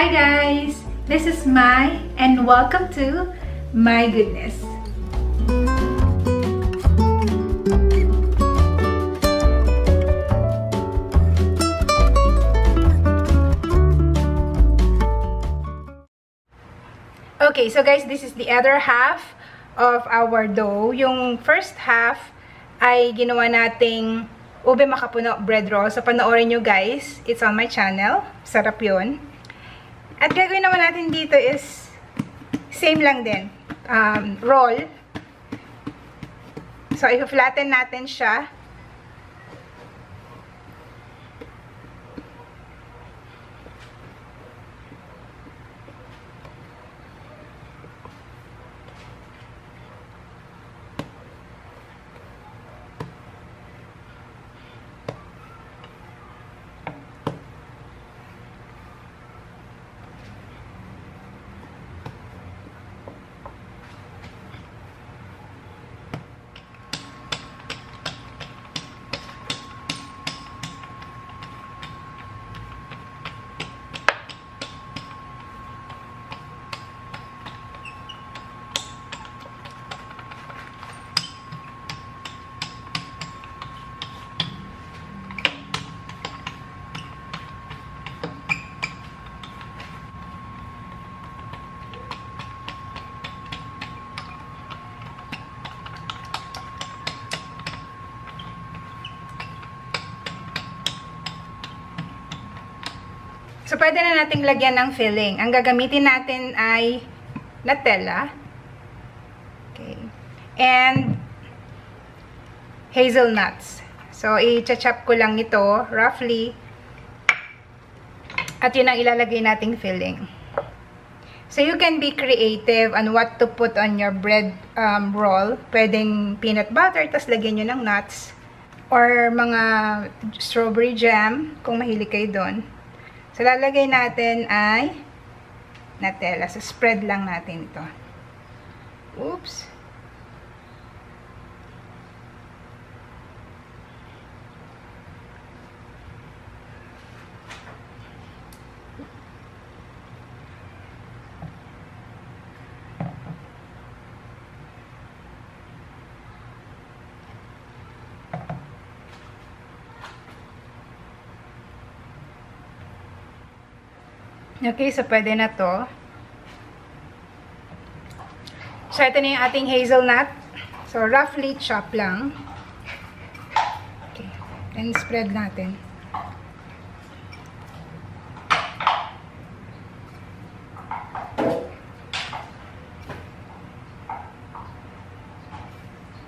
Hi guys! This is Mai and welcome to My Goodness. Okay, so guys, this is the other half of our dough. Yung first half ay ginawa nating ube makapuno bread roll. So panoorin nyo guys, it's on my channel. Sarap yun. At gagawin naman natin dito is same lang din. Roll. So i-flatten natin siya. So, pwede na nating lagyan ng filling. Ang gagamitin natin ay Nutella. Okay. And hazelnuts. So, i-chop ko lang ito roughly. At yun ang ilalagay nating filling. So, you can be creative on what to put on your bread roll. Pwedeng peanut butter, tas lagyan nyo ng nuts. Or mga strawberry jam, kung mahilig kayo doon. So, lalagay natin ay Nutella. So, spread lang natin ito. Oops. Okay, so pwede na to. So, ito na yung ating hazelnut. So, roughly chop lang. Okay. And spread natin.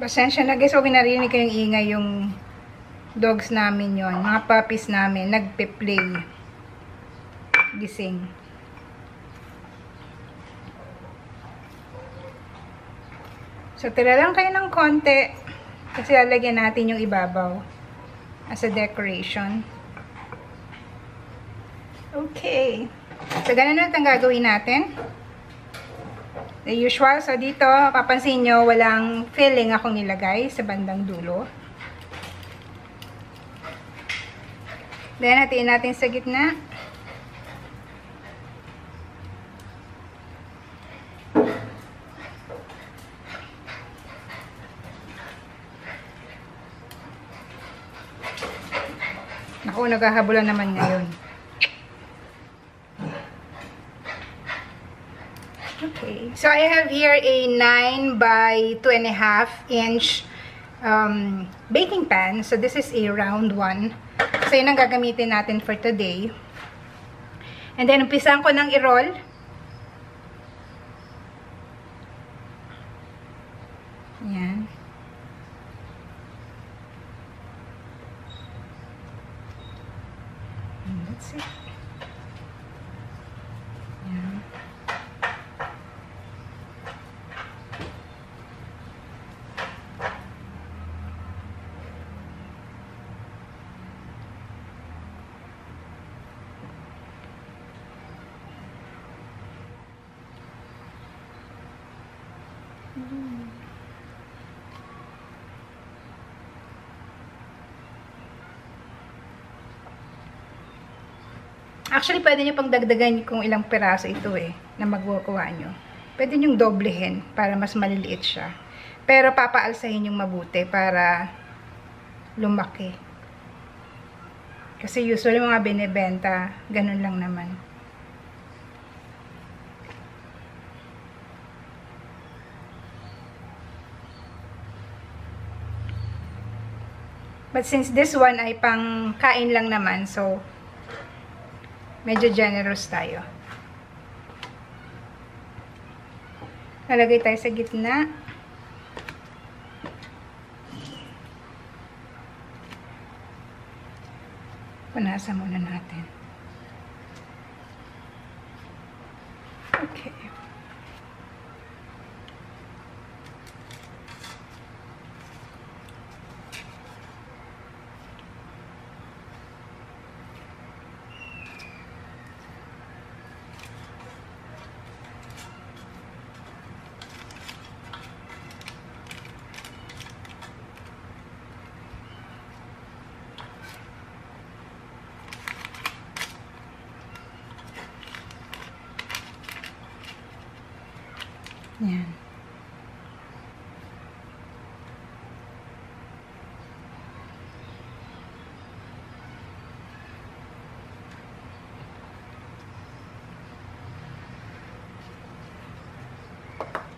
Pasensya na guys, huwag narinig kayong ingay yung dogs namin yon, mga puppies namin, nagpe-play. Gising. So, tira lang kayo ng konti kasi lalagyan natin yung ibabaw as a decoration. Okay. So, ganun na ang gagawin natin. The usual. So, dito, papansin nyo, walang filling akong nilagay sa bandang dulo. Then, hatiin natin sa gitna. Ako, naghahabulan naman ngayon. Okay. So, I have here a 9 by 2.5 inch baking pan. So, this is a round one. So, yun ang gagamitin natin for today. And then, umpisan ko ng i-roll. Yan. That's it. Yan. Actually, pwede nyo pang dagdagan kung ilang piraso ito na magkukuha nyo. Pwede nyo doblehin para mas maliliit siya. Pero papaalsahin yung mabuti para lumaki. Kasi usually mga binibenta, ganun lang naman. But since this one ay pang kain lang naman, so medyo generous tayo. Nalagay tayo sa gitna. Punasan muna natin. Okay. Yan.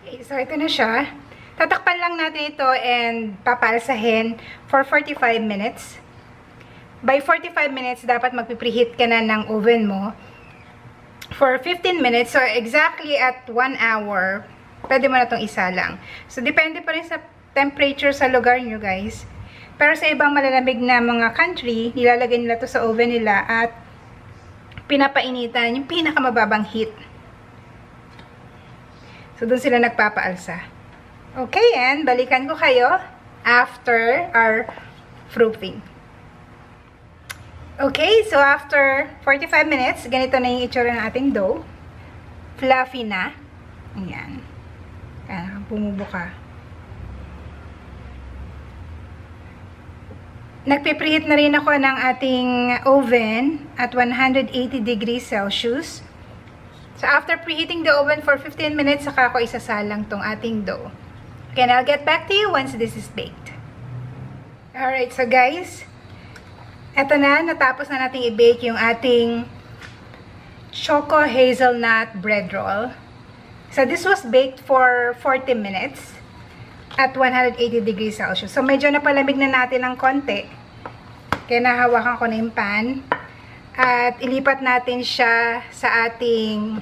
Okay, so ito na siya. Tatakpan lang natin ito and papalsahin for 45 minutes. By 45 minutes, dapat magpipreheat ka na ng oven mo for 15 minutes. So, exactly at 1 hour, pwede mo na itong isa lang. So, depende pa rin sa temperature sa lugar nyo, guys. Pero sa ibang malalamig na mga country, nilalagay nila to sa oven nila at pinapainitan yung pinakamababang heat. So, doon sila nagpapaalsa. Okay, and balikan ko kayo after our proofing. Okay, so after 45 minutes, ganito na yung itsura ng ating dough. Fluffy na. Ayan. Bumubuka. Nagpipreheat na rin ako ng ating oven at 180 degrees Celsius. So, after preheating the oven for 15 minutes, saka ko isasalang tong ating dough. Okay, and I'll get back to you once this is baked. Alright, so guys, eto na, natapos na natin i-bake yung ating Choco Hazelnut bread roll. So, this was baked for 40 minutes at 180 degrees Celsius. So, medyo napalamig na natin ng konti. Kaya nahawakan ko na yung pan. At ilipat natin siya sa ating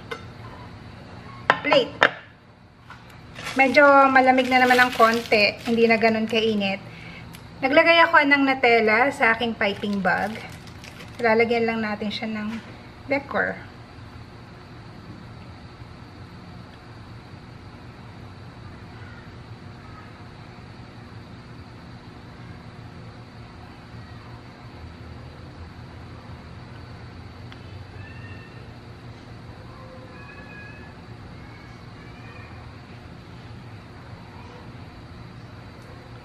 plate. Medyo malamig na naman ng konti. Hindi na ganun kainit. Naglagay ako ng Nutella sa aking piping bag. Lalagyan lang natin siya ng decor.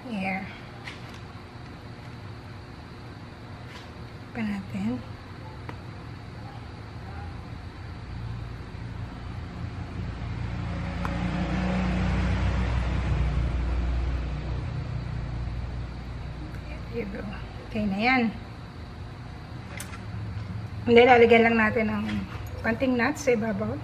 Here. Pa natin. There you go. Okay na yan. Hindi, lalagyan lang natin ng konting nuts sa ibabaw.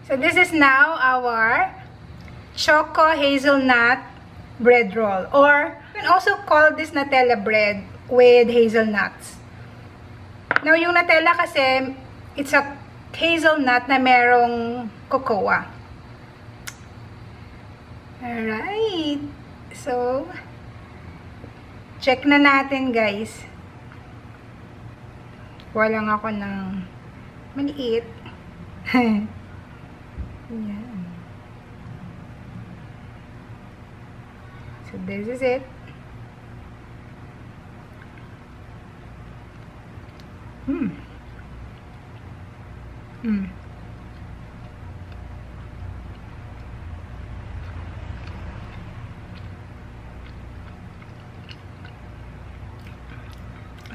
So, this is now our Choco Hazelnut bread roll. Or, you can also call this Nutella bread with hazelnuts. Now, yung Nutella kasi, it's a hazelnut na merong cocoa. Alright. So, check na natin, guys. Kuha lang ako ng maliit. Yan. So, this is it.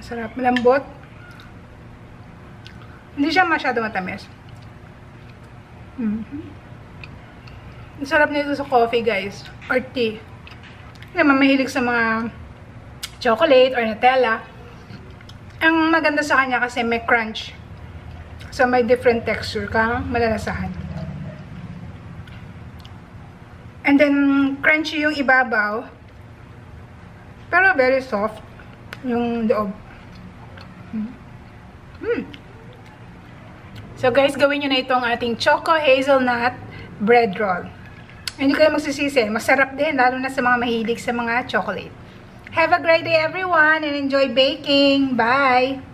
Masarap. Malambot. Hindi siya masyado matamis. Ang sarap nito sa coffee, guys. Or tea. Hindi naman mahilig sa mga chocolate or Nutella. Ang maganda sa kanya kasi may crunch. So, may different texture kang malalasahan. And then, crunchy yung ibabaw. Pero very soft yung loob. So, guys, gawin nyo na itong ating Choco Hazelnut Bread Roll. Hindi kayo magsisisi. Masarap din, lalo na sa mga mahilig sa mga chocolate. Have a great day, everyone, and enjoy baking. Bye!